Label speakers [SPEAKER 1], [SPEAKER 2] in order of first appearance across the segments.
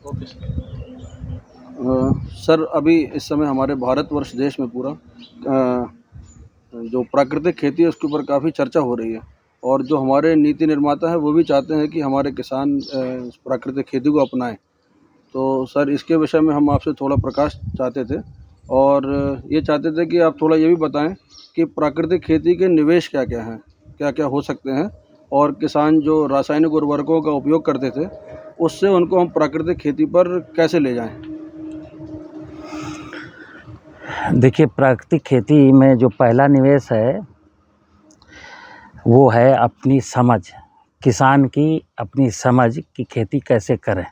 [SPEAKER 1] Okay sir.
[SPEAKER 2] Sir अभी इस समय हमारे भारतवर्ष देश में पूरा जो प्राकृतिक खेती है उसके ऊपर काफ़ी चर्चा हो रही है, और जो हमारे नीति निर्माता हैं वो भी चाहते हैं कि हमारे किसान प्राकृतिक खेती को अपनाएं। तो सर इसके विषय में हम आपसे थोड़ा प्रकाश चाहते थे, और ये चाहते थे कि आप थोड़ा ये भी बताएं कि प्राकृतिक खेती के निवेश क्या क्या हैं, क्या क्या हो सकते हैं, और किसान जो रासायनिक उर्वरकों का उपयोग करते थे उससे उनको हम प्राकृतिक खेती पर कैसे ले जाएं।
[SPEAKER 3] देखिए, प्राकृतिक खेती में जो पहला निवेश है वो है अपनी समझ, किसान की अपनी समझ कि खेती कैसे करें।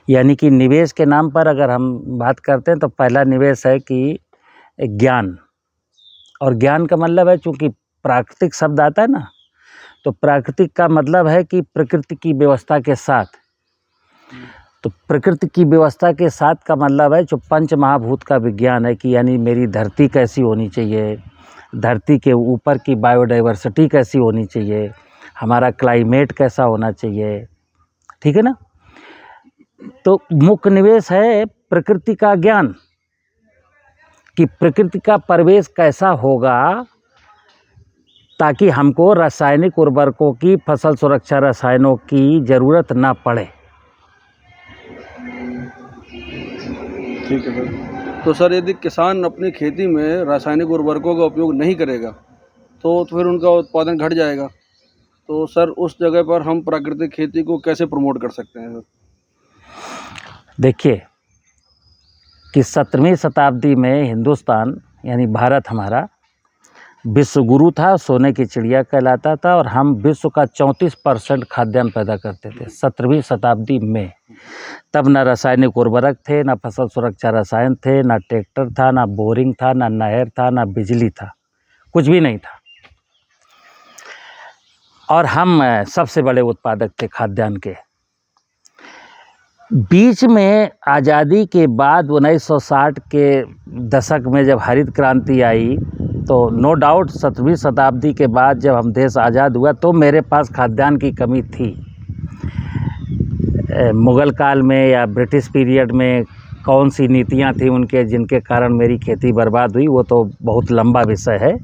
[SPEAKER 3] यानी कि निवेश के नाम पर अगर हम बात करते हैं तो पहला निवेश है कि ज्ञान। और ज्ञान का मतलब है, चूँकि प्राकृतिक शब्द आता है ना, तो प्राकृतिक का मतलब है कि प्रकृति की व्यवस्था के साथ। तो प्रकृति की व्यवस्था के साथ का मतलब है जो पंच महाभूत का विज्ञान है कि यानी मेरी धरती कैसी होनी चाहिए, धरती के ऊपर की बायोडाइवर्सिटी कैसी होनी चाहिए, हमारा क्लाइमेट कैसा होना चाहिए, ठीक है ना। तो मुख्य निवेश है प्रकृति का ज्ञान कि प्रकृति का परिवेश कैसा होगा ताकि हमको रासायनिक उर्वरकों की, फसल सुरक्षा रसायनों की ज़रूरत ना पड़े।
[SPEAKER 2] ठीक है सर। तो सर यदि किसान अपनी खेती में रासायनिक उर्वरकों का उपयोग नहीं करेगा तो फिर उनका उत्पादन घट जाएगा। तो सर उस जगह पर हम प्राकृतिक खेती को कैसे प्रमोट कर सकते हैं सर?
[SPEAKER 3] देखिए कि 17वीं शताब्दी में हिंदुस्तान यानी भारत हमारा विश्व गुरु था, सोने की चिड़िया कहलाता था, और हम विश्व का 34% खाद्यान्न पैदा करते थे 17वीं शताब्दी में। तब ना रासायनिक उर्वरक थे, ना फसल सुरक्षा रसायन थे, ना ट्रैक्टर था, ना बोरिंग था, ना नहर था, ना बिजली था, कुछ भी नहीं था। और हम सबसे बड़े उत्पादक थे खाद्यान्न के। बीच में आज़ादी के बाद 1960 के दशक में जब हरित क्रांति आई तो नो डाउट 17वीं शताब्दी के बाद जब हम देश आज़ाद हुआ तो मेरे पास खाद्यान्न की कमी थी। मुग़ल काल में या ब्रिटिश पीरियड में कौन सी नीतियां थी उनके जिनके कारण मेरी खेती बर्बाद हुई, वो तो बहुत लंबा विषय है।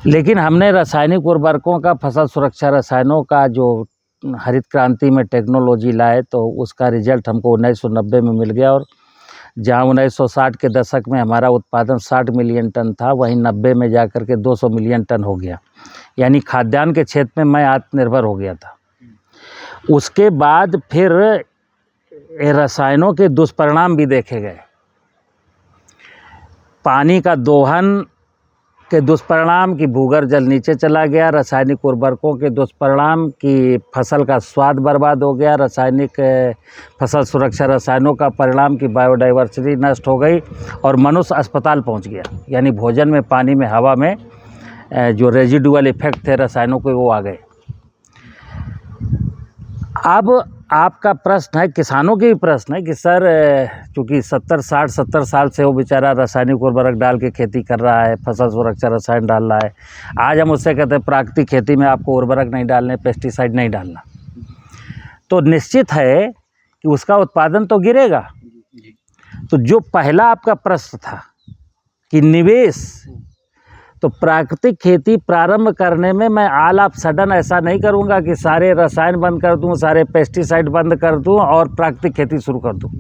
[SPEAKER 3] लेकिन हमने रासायनिक उर्वरकों का, फसल सुरक्षा रसायनों का जो हरित क्रांति में टेक्नोलॉजी लाए तो उसका रिजल्ट हमको 1990 में मिल गया। और जहाँ 1960 के दशक में हमारा उत्पादन 60 मिलियन टन था, वहीं 90 में जाकर के 200 मिलियन टन हो गया। यानी खाद्यान्न के क्षेत्र में मैं आत्मनिर्भर हो गया था। उसके बाद फिर रसायनों के दुष्परिणाम भी देखे गए। पानी का दोहन के दुष्परिणाम कि भूगर्भ जल नीचे चला गया, रासायनिक उर्वरकों के दुष्परिणाम कि फसल का स्वाद बर्बाद हो गया, रासायनिक फसल सुरक्षा रसायनों का परिणाम कि बायोडाइवर्सिटी नष्ट हो गई और मनुष्य अस्पताल पहुंच गया। यानी भोजन में, पानी में, हवा में जो रेजिडुअल इफेक्ट थे रसायनों के, वो आ गए। अब आपका प्रश्न है, किसानों के भी प्रश्न है कि सर चूँकि 70 साल से वो बेचारा रासायनिक उर्वरक डाल के खेती कर रहा है, फसल सुरक्षा रसायन डाल रहा है। आज हम उससे कहते हैं प्राकृतिक खेती में आपको उर्वरक नहीं डालने, पेस्टिसाइड नहीं डालना, तो निश्चित है कि उसका उत्पादन तो गिरेगा। तो जो पहला आपका प्रश्न था कि निवेश, तो प्राकृतिक खेती प्रारंभ करने में मैं ऑल ऑफ सडन ऐसा नहीं करूंगा कि सारे रसायन बंद कर दूं, सारे पेस्टिसाइड बंद कर दूं और प्राकृतिक खेती शुरू कर दूं।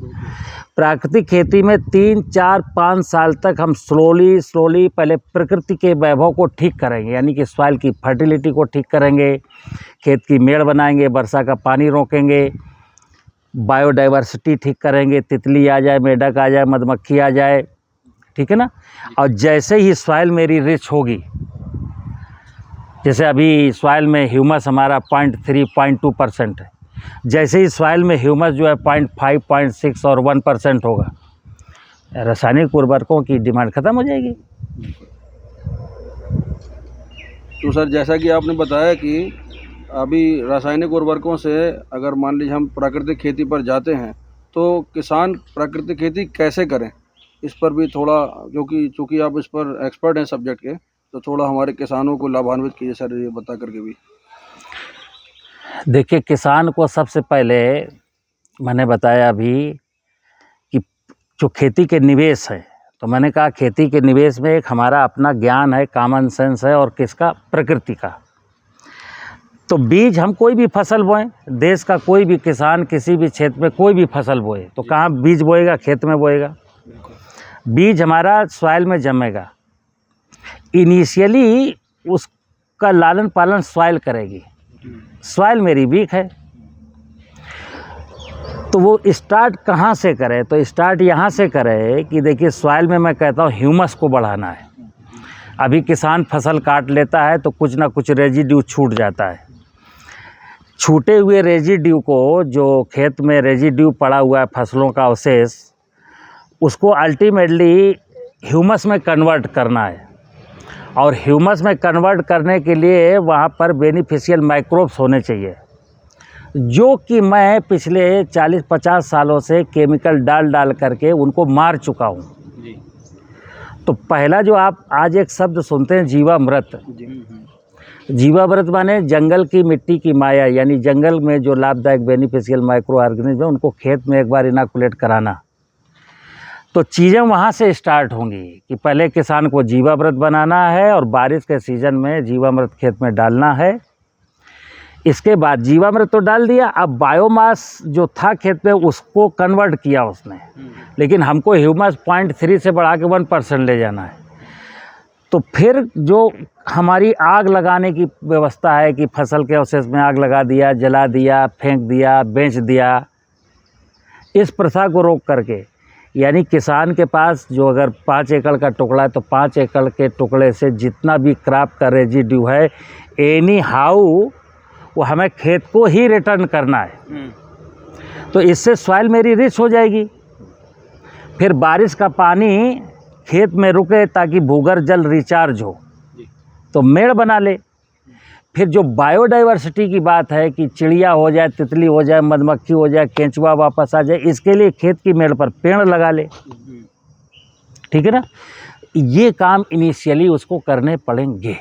[SPEAKER 3] प्राकृतिक खेती में 3, 4, 5 साल तक हम स्लोली पहले प्रकृति के वैभव को ठीक करेंगे, यानी कि सॉइल की फर्टिलिटी को ठीक करेंगे, खेत की मेड़ बनाएंगे, वर्षा का पानी रोकेंगे, बायोडाइवर्सिटी ठीक करेंगे, तितली आ जाए, मेढक आ जाए, मधुमक्खी आ जाए, ठीक है ना। और जैसे ही सॉइल मेरी रिच होगी, जैसे अभी सॉइल में ह्यूमस हमारा 0.3, 0.2% है, जैसे ही सॉइल में ह्यूमस जो है 0.5, 0.6 और 1% होगा, रासायनिक उर्वरकों की डिमांड खत्म हो जाएगी।
[SPEAKER 2] तो सर जैसा कि आपने बताया कि अभी रासायनिक उर्वरकों से अगर मान लीजिए हम प्राकृतिक खेती पर जाते हैं तो किसान प्राकृतिक खेती कैसे करें, इस पर भी थोड़ा, चूँकि आप इस पर एक्सपर्ट हैं सब्जेक्ट के, तो थोड़ा हमारे किसानों को लाभान्वित कीजिए सर, ये बता करके भी।
[SPEAKER 3] देखिए, किसान को सबसे पहले मैंने बताया अभी कि जो खेती के निवेश है, तो मैंने कहा खेती के निवेश में एक हमारा अपना ज्ञान है, कॉमन सेंस है, और किसका, प्रकृति का। तो बीज हम कोई भी फसल बोएं, देश का कोई भी किसान किसी भी क्षेत्र में कोई भी फसल बोए तो कहाँ बीज बोएगा, खेत में बोएगा। बीज हमारा सॉइल में जमेगा। इनिशियली उसका लालन पालन सॉइल करेगी। सॉइल मेरी वीक है, तो वो स्टार्ट कहाँ से करे, तो स्टार्ट यहाँ से करे कि देखिए सॉइल में मैं कहता हूँ ह्यूमस को बढ़ाना है। अभी किसान फसल काट लेता है तो कुछ ना कुछ रेजिड्यू छूट जाता है। छूटे हुए रेजिड्यू को, जो खेत में रेजिड्यू पड़ा हुआ है फसलों का अवशेष, उसको अल्टीमेटली ह्यूमस में कन्वर्ट करना है। और ह्यूमस में कन्वर्ट करने के लिए वहाँ पर बेनिफिशियल माइक्रोब्स होने चाहिए, जो कि मैं पिछले 40-50 सालों से केमिकल डाल करके उनको मार चुका हूँ। तो पहला जो आप आज एक शब्द सुनते हैं, जीवामृत। जीवामृत माने जंगल की मिट्टी की माया, यानी जंगल में जो लाभदायक बेनिफिशियल माइक्रो ऑर्गेनिज्म है उनको खेत में एक बार इनाकुलेट कराना। तो चीज़ें वहाँ से स्टार्ट होंगी कि पहले किसान को जीवामृत बनाना है और बारिश के सीज़न में जीवामृत खेत में डालना है। इसके बाद जीवामृत तो डाल दिया, अब बायोमास जो था खेत में उसको कन्वर्ट किया उसने, लेकिन हमको ह्यूमस 0.3 से बढ़ा के 1% ले जाना है। तो फिर जो हमारी आग लगाने की व्यवस्था है कि फसल के अवशेष में आग लगा दिया, जला दिया, फेंक दिया, बेच दिया, इस प्रथा को रोक करके, यानी किसान के पास जो अगर 5 एकड़ का टुकड़ा है तो 5 एकड़ के टुकड़े से जितना भी क्रॉप का रेजिड्यू है एनी हाउ वो हमें खेत को ही रिटर्न करना है। तो इससे सॉइल मेरी रिच हो जाएगी। फिर बारिश का पानी खेत में रुके ताकि भूगर्भ जल रिचार्ज हो, तो मेड़ बना ले। फिर जो बायोडाइवर्सिटी की बात है कि चिड़िया हो जाए, तितली हो जाए, मधुमक्खी हो जाए, केंचुआ वापस आ जाए, इसके लिए खेत की मेड़ पर पेड़ लगा ले। ठीक है ना। ये काम इनिशियली उसको करने पड़ेंगे।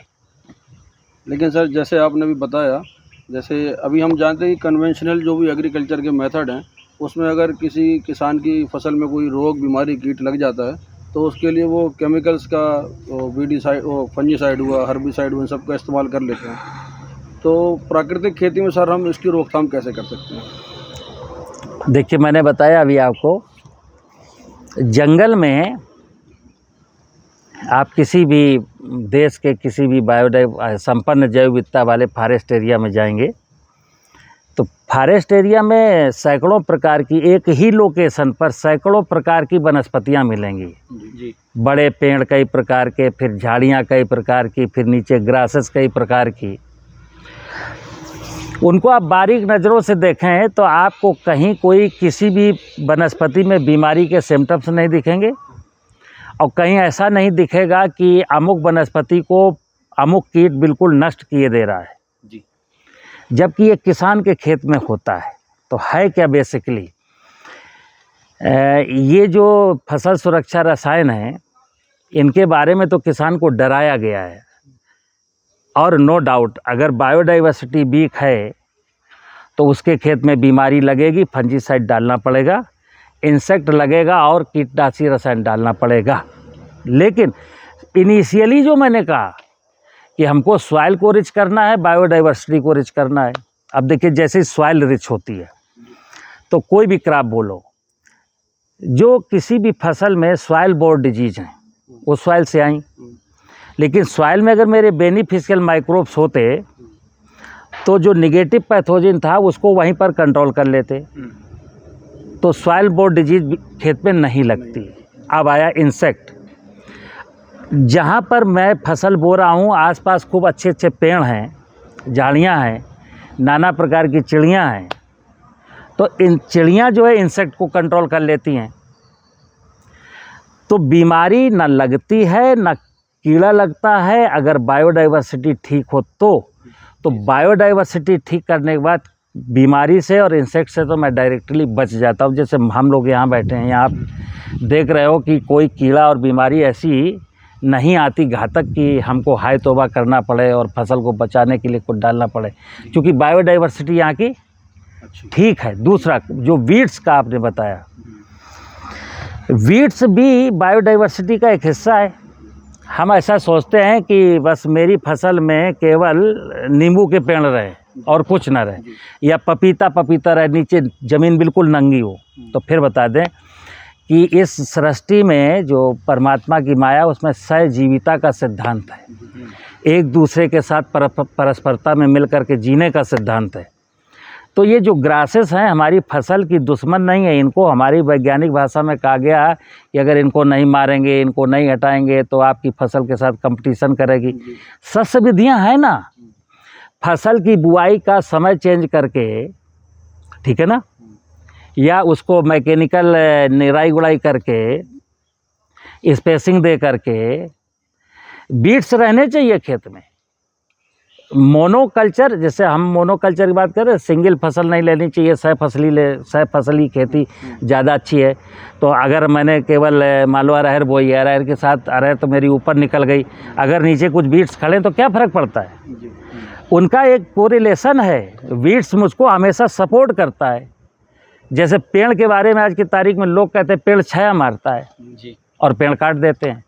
[SPEAKER 2] लेकिन सर जैसे आपने भी बताया, जैसे अभी हम जानते हैं कि कन्वेंशनल जो भी एग्रीकल्चर के मेथड हैं उसमें अगर किसी किसान की फसल में कोई रोग, बीमारी, कीट लग जाता है तो उसके लिए वो केमिकल्स का वीडीसाइड, फंजीसाइड हुआ, हर्बिसाइड हुआ, इन सब का इस्तेमाल कर लेते हैं। तो प्राकृतिक खेती में सर हम इसकी रोकथाम कैसे कर सकते हैं?
[SPEAKER 3] देखिए, मैंने बताया अभी आपको, जंगल में आप किसी भी देश के किसी भी संपन्न जैव विविधता वाले फॉरेस्ट एरिया में जाएंगे तो फॉरेस्ट एरिया में सैकड़ों प्रकार की, एक ही लोकेशन पर सैकड़ों प्रकार की वनस्पतियां मिलेंगी।
[SPEAKER 2] जी।
[SPEAKER 3] बड़े पेड़ कई प्रकार के, फिर झाड़ियां कई प्रकार की, फिर नीचे ग्रासेस कई प्रकार की। उनको आप बारीक नज़रों से देखें तो आपको कहीं कोई किसी भी वनस्पति में बीमारी के सिम्टम्स नहीं दिखेंगे, और कहीं ऐसा नहीं दिखेगा कि अमुक वनस्पति को अमुक कीट बिल्कुल नष्ट किए दे रहा है।
[SPEAKER 2] जी।
[SPEAKER 3] जबकि ये किसान के खेत में होता है। तो है क्या बेसिकली, ये जो फसल सुरक्षा रसायन हैं इनके बारे में तो किसान को डराया गया है। और नो डाउट अगर बायोडाइवर्सिटी वीक है तो उसके खेत में बीमारी लगेगी, फंजीसाइड डालना पड़ेगा, इंसेक्ट लगेगा और कीटनाशी रसायन डालना पड़ेगा। लेकिन इनिशियली जो मैंने कहा कि हमको सॉइल को रिच करना है, बायोडाइवर्सिटी को रिच करना है। अब देखिए, जैसे सॉइल रिच होती है तो कोई भी क्रॉप बोलो, जो किसी भी फसल में सॉइल बोर्ड डिजीज हैं वो सॉइल से आई, लेकिन सॉइल में अगर मेरे बेनिफिशियल माइक्रोब्स होते तो जो निगेटिव पैथोजन था उसको वहीं पर कंट्रोल कर लेते, तो सॉइल बोर्ड डिजीज खेत में नहीं लगती। अब आया इंसेक्ट। जहाँ पर मैं फसल बो रहा हूँ आसपास खूब अच्छे अच्छे पेड़ हैं, झाड़ियाँ हैं, नाना प्रकार की चिड़ियाँ हैं, तो इन चिड़ियाँ जो है इंसेक्ट को कंट्रोल कर लेती हैं, तो बीमारी न लगती है न कीड़ा लगता है। अगर बायोडाइवर्सिटी ठीक हो तो बायोडाइवर्सिटी ठीक करने के बाद बीमारी से और इंसेक्ट से तो मैं डायरेक्टली बच जाता हूँ। जैसे हम लोग यहाँ बैठे हैं, यहाँ आप देख रहे हो कि कोई कीड़ा और बीमारी ऐसी नहीं आती घातक कि हमको हाय तौबा करना पड़े और फसल को बचाने के लिए कुछ डालना पड़े, क्योंकि बायोडाइवर्सिटी यहाँ की ठीक है। दूसरा जो वीड्स का आपने बताया, वीड्स भी बायोडाइवर्सिटी का एक हिस्सा है। हम ऐसा सोचते हैं कि बस मेरी फसल में केवल नींबू के पेड़ रहे और कुछ ना रहे, या पपीता रहे, नीचे ज़मीन बिल्कुल नंगी हो। तो फिर बता दें कि इस सृष्टि में जो परमात्मा की माया, उसमें सहजीविता का सिद्धांत है, एक दूसरे के साथ परस्परता में मिल कर के जीने का सिद्धांत है। तो ये जो ग्रासेस हैं हमारी फसल की दुश्मन नहीं है। इनको हमारी वैज्ञानिक भाषा में कहा गया कि अगर इनको नहीं मारेंगे, इनको नहीं हटाएंगे तो आपकी फसल के साथ कंपटीशन करेगी। सस्य विधियाँ हैं ना, फसल की बुआई का समय चेंज करके, ठीक है ना, या उसको मैकेनिकल निराई गुड़ाई करके, स्पेसिंग दे करके, बीट्स रहने चाहिए खेत में। मोनोकल्चर, जैसे हम मोनोकल्चर की बात कर रहे हैं, सिंगल फसल नहीं लेनी चाहिए, सह फसली खेती ज़्यादा अच्छी है। तो अगर मैंने केवल मान लो अरहर बोई है, अरहर के साथ अरहर तो मेरी ऊपर निकल गई, अगर नीचे कुछ बीट्स खड़े तो क्या फ़र्क पड़ता है? उनका एक कोरिलेशन है, बीट्स मुझको हमेशा सपोर्ट करता है। जैसे पेड़ के बारे में आज की तारीख में लोग कहते हैं पेड़ छाया मारता है जी, और पेड़ काट देते हैं।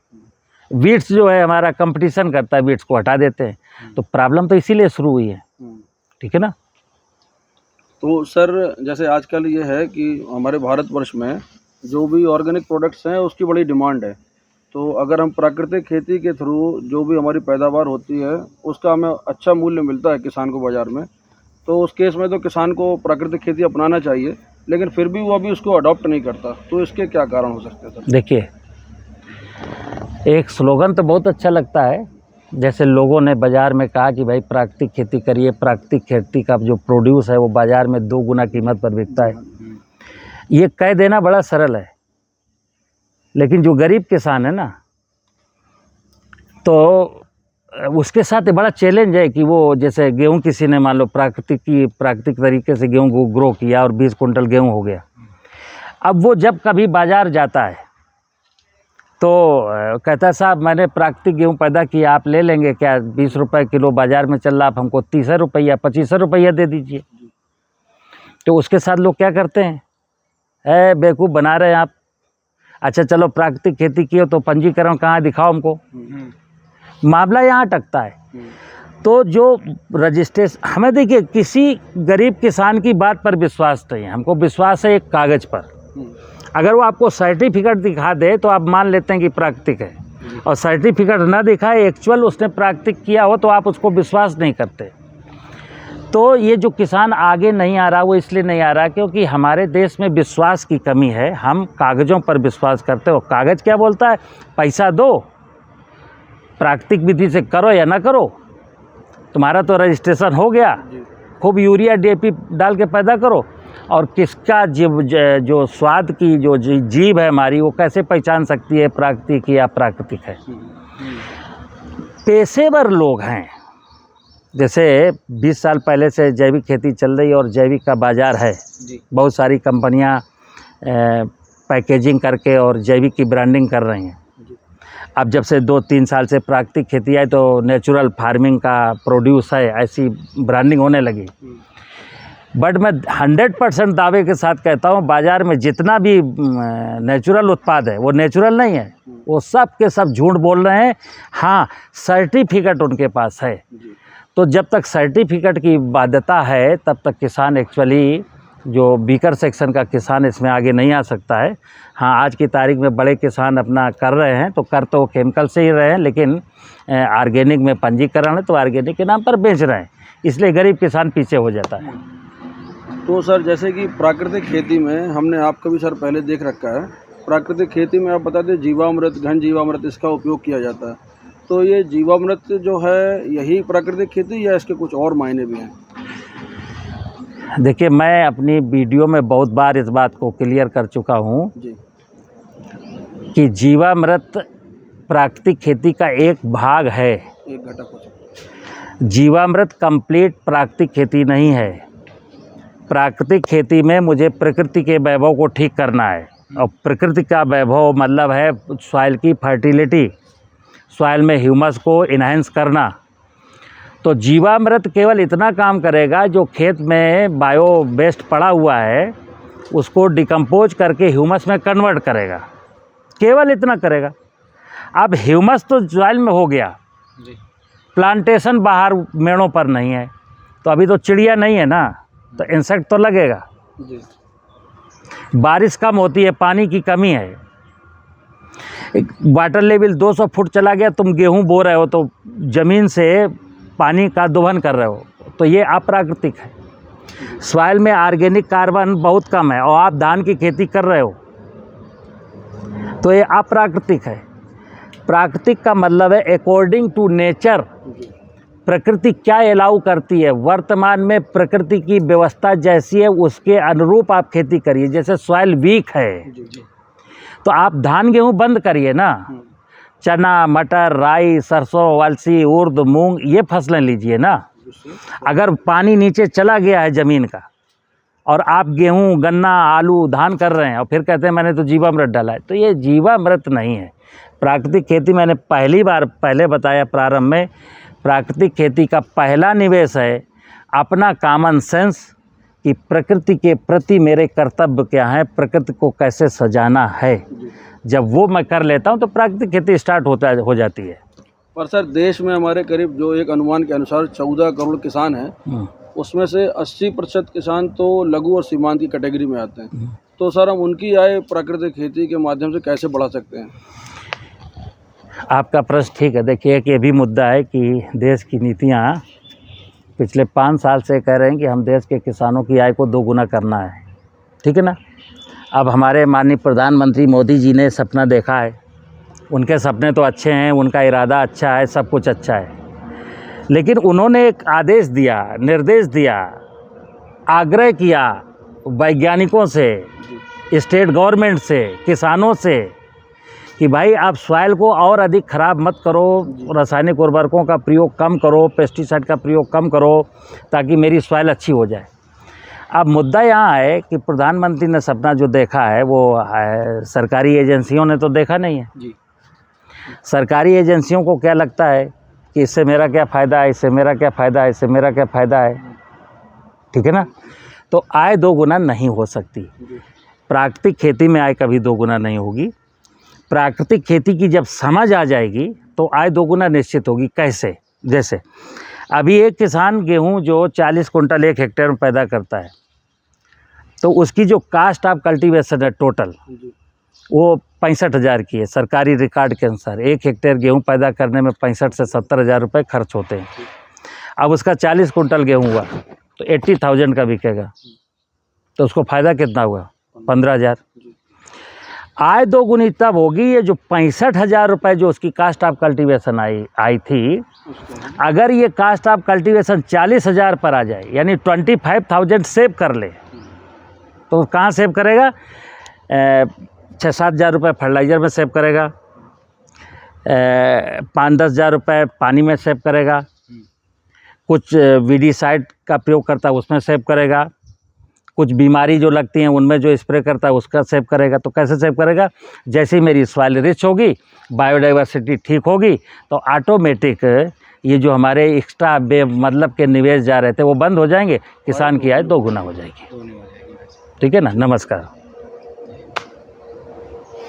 [SPEAKER 3] वीड्स जो है हमारा कंपटीशन करता है, वीड्स को हटा देते हैं। तो प्रॉब्लम तो इसीलिए शुरू हुई है, ठीक है ना।
[SPEAKER 2] तो सर जैसे आजकल ये है कि हमारे भारतवर्ष में जो भी ऑर्गेनिक प्रोडक्ट्स हैं उसकी बड़ी डिमांड है। तो अगर हम प्राकृतिक खेती के थ्रू जो भी हमारी पैदावार होती है उसका हमें अच्छा मूल्य मिलता है किसान को बाज़ार में, तो उस केस में तो किसान को प्राकृतिक खेती अपनाना चाहिए, लेकिन फिर भी वो अभी उसको अडॉप्ट नहीं करता। तो इसके क्या कारण हो सकते हैं सर?
[SPEAKER 3] देखिए, एक स्लोगन तो बहुत अच्छा लगता है, जैसे लोगों ने बाज़ार में कहा कि भाई प्राकृतिक खेती करिए, प्राकृतिक खेती का जो प्रोड्यूस है वो बाज़ार में 2 गुना कीमत पर बिकता है। ये कह देना बड़ा सरल है, लेकिन जो गरीब किसान है ना, तो उसके साथ बड़ा चैलेंज है कि वो, जैसे गेहूं किसी ने मान लो प्राकृतिक तरीके से गेहूं को ग्रो किया और 20 कुंटल गेहूं हो गया। अब वो जब कभी बाज़ार जाता है तो कहता है साहब मैंने प्राकृतिक गेहूं पैदा किया, आप ले लेंगे क्या? 20 रुपये किलो बाज़ार में चल रहा, आप हमको 30 रुपया 25 रुपया दे दीजिए। तो उसके साथ लोग क्या करते हैं, बेवकूफ़ बना रहे हैं आप। अच्छा चलो प्राकृतिक खेती की हो तो पंजीकरण कहाँ दिखाओ हमको। मामला यहाँ अटकता है। तो जो रजिस्ट्रेशन, हमें देखिए किसी गरीब किसान की बात पर विश्वास नहीं है, हमको विश्वास है एक कागज़ पर। अगर वो आपको सर्टिफिकेट दिखा दे तो आप मान लेते हैं कि प्राकृतिक है, और सर्टिफिकेट ना दिखाए, एक्चुअल उसने प्राकृतिक किया हो, तो आप उसको विश्वास नहीं करते। तो ये जो किसान आगे नहीं आ रहा, वो इसलिए नहीं आ रहा क्योंकि हमारे देश में विश्वास की कमी है। हम कागज़ों पर विश्वास करते हो। कागज़ क्या बोलता है? पैसा दो, प्राकृतिक विधि से करो या ना करो, तुम्हारा तो रजिस्ट्रेशन हो गया, खूब यूरिया DAP डाल के पैदा करो। और किसका जो स्वाद की जो जीभ है हमारी, वो कैसे पहचान सकती है प्राकृतिक या अप्राकृतिक है? पेशेवर लोग हैं। जैसे 20 साल पहले से जैविक खेती चल रही है और जैविक का बाज़ार है, बहुत सारी कंपनियां पैकेजिंग करके और जैविक की ब्रांडिंग कर रही हैं। अब जब से 2-3 साल से प्राकृतिक खेती आई तो नेचुरल फार्मिंग का प्रोड्यूस है, ऐसी ब्रांडिंग होने लगी। बट मैं 100% दावे के साथ कहता हूँ, बाज़ार में जितना भी नेचुरल उत्पाद है वो नेचुरल नहीं है, वो सब के सब झूठ बोल रहे हैं। हाँ, सर्टिफिकेट उनके पास है। तो जब तक सर्टिफिकेट की बाध्यता है तब तक किसान एक्चुअली, जो बीकर सेक्शन का किसान, इसमें आगे नहीं आ सकता है। हाँ, आज की तारीख में बड़े किसान अपना कर रहे हैं, तो कर तो केमिकल से ही रहे हैं, लेकिन ऑर्गेनिक में पंजीकरण है तो ऑर्गेनिक के नाम पर बेच रहे हैं, इसलिए गरीब किसान पीछे हो जाता है।
[SPEAKER 2] तो सर जैसे कि प्राकृतिक खेती में हमने आपका भी सर पहले देख रखा है, प्राकृतिक खेती में आप बता दें जीवामृत, घन जीवामृत इसका उपयोग किया जाता है। तो ये जीवामृत जो है यही प्राकृतिक खेती या इसके कुछ और मायने भी हैं?
[SPEAKER 3] देखिए, मैं अपनी वीडियो में बहुत बार इस बात को क्लियर कर चुका हूँ कि जीवामृत प्राकृतिक खेती का एक भाग है,
[SPEAKER 2] एक घटक हो सकता है।
[SPEAKER 3] जीवामृत कंप्लीट प्राकृतिक खेती नहीं है। प्राकृतिक खेती में मुझे प्रकृति के वैभव को ठीक करना है, और प्रकृति का वैभव मतलब है सॉइल की फर्टिलिटी, सॉइल में ह्यूमस को इन्हेंस करना। तो जीवामृत केवल इतना काम करेगा, जो खेत में बायो वेस्ट पड़ा हुआ है उसको डिकम्पोज करके ह्यूमस में कन्वर्ट करेगा, केवल इतना करेगा। अब ह्यूमस तो सॉइल में हो गया, प्लांटेशन बाहर मेड़ों पर नहीं है, तो अभी तो चिड़िया नहीं है ना, तो इंसेक्ट तो लगेगा। बारिश कम होती है, पानी की कमी है, वाटर लेवल 200 फुट चला गया, तुम गेहूं बो रहे हो तो ज़मीन से पानी का दोहन कर रहे हो, तो ये अप्राकृतिक है। सॉइल में ऑर्गेनिक कार्बन बहुत कम है और आप धान की खेती कर रहे हो, तो ये अप्राकृतिक है। प्राकृतिक का मतलब है अकॉर्डिंग टू नेचर, प्रकृति क्या अलाउ करती है, वर्तमान में प्रकृति की व्यवस्था जैसी है उसके अनुरूप आप खेती करिए। जैसे सॉइल वीक है तो आप धान गेहूं बंद करिए ना, चना, मटर, राई, सरसों, अलसी, उर्द, मूंग, ये फसलें लीजिए ना। अगर पानी नीचे चला गया है ज़मीन का और आप गेहूं, गन्ना, आलू, धान कर रहे हैं और फिर कहते हैं मैंने तो जीवामृत डाला है, तो ये जीवामृत नहीं है। प्राकृतिक खेती मैंने पहले बताया प्रारंभ में, प्राकृतिक खेती का पहला निवेश है अपना कॉमन सेंस कि प्रकृति के प्रति मेरे कर्तव्य क्या हैं, प्रकृति को कैसे सजाना है। जब वो मैं कर लेता हूँ तो प्राकृतिक खेती स्टार्ट हो जाती है।
[SPEAKER 2] पर सर देश में हमारे करीब जो एक अनुमान के अनुसार 14 करोड़ किसान हैं, उसमें से 80% किसान तो लघु और सीमांत की कैटेगरी में आते हैं। तो सर हम उनकी आय प्राकृतिक खेती के माध्यम से कैसे बढ़ा सकते हैं?
[SPEAKER 3] आपका प्रश्न ठीक है। देखिए एक ये भी मुद्दा है कि देश की नीतियाँ पिछले 5 साल से कह रहे हैं कि हम देश के किसानों की आय को 2 गुना करना है, ठीक है ना। अब हमारे माननीय प्रधानमंत्री मोदी जी ने सपना देखा है, उनके सपने तो अच्छे हैं, उनका इरादा अच्छा है, सब कुछ अच्छा है, लेकिन उन्होंने एक आदेश दिया, निर्देश दिया, आग्रह किया वैज्ञानिकों से, स्टेट गवर्नमेंट से, किसानों से कि भाई आप सॉइल को और अधिक ख़राब मत करो, रासायनिक उर्वरकों का प्रयोग कम करो, पेस्टिसाइड का प्रयोग कम करो, ताकि मेरी सॉइल अच्छी हो जाए। अब मुद्दा यहाँ है कि प्रधानमंत्री ने सपना जो देखा है वो सरकारी एजेंसियों ने तो देखा नहीं है जी। सरकारी एजेंसियों को क्या लगता है कि इससे मेरा क्या फ़ायदा है, इससे मेरा क्या फ़ायदा है, इससे मेरा क्या फ़ायदा है, ठीक है ना। तो आय 2 गुना नहीं हो सकती। प्राकृतिक खेती में आय कभी 2 गुना नहीं होगी। प्राकृतिक खेती की जब समझ आ जाएगी तो आय 2 गुना निश्चित होगी। कैसे? जैसे अभी एक किसान गेहूं जो 40 कुंटल 1 हेक्टेयर में पैदा करता है, तो उसकी जो कास्ट ऑफ कल्टीवेशन है टोटल वो 65,000 की है सरकारी रिकॉर्ड के अनुसार। 1 हेक्टेयर गेहूं पैदा करने में 65 से 70,000 रुपये खर्च होते हैं। अब उसका 40 कुंटल गेहूं हुआ तो 80,000 का बिकेगा, तो उसको फ़ायदा कितना हुआ? 15,000। आय 2 गुनी तब होगी ये जो 65,000 रुपये जो उसकी कास्ट ऑफ कल्टीवेशन आई थी, अगर ये कास्ट ऑफ कल्टीवेशन 40,000 पर आ जाए, यानी 25,000 सेव कर ले, तो कहाँ सेव करेगा? 6-7 हज़ार रुपये फर्टिलाइज़र में सेव करेगा, 5-10 हज़ार रुपये पानी में सेव करेगा, कुछ वीडीसाइड का प्रयोग करता है उसमें सेव करेगा, कुछ बीमारी जो लगती हैं उनमें जो स्प्रे करता है उसका सेव करेगा। तो कैसे सेव करेगा? जैसे ही मेरी सॉइल रिच होगी, बायोडाइवर्सिटी ठीक होगी, तो ऑटोमेटिक ये जो हमारे एक्स्ट्रा मतलब के निवेश जा रहे थे वो बंद हो जाएंगे, किसान की आय 2 गुना हो जाएगी। ठीक है ना। नमस्कार।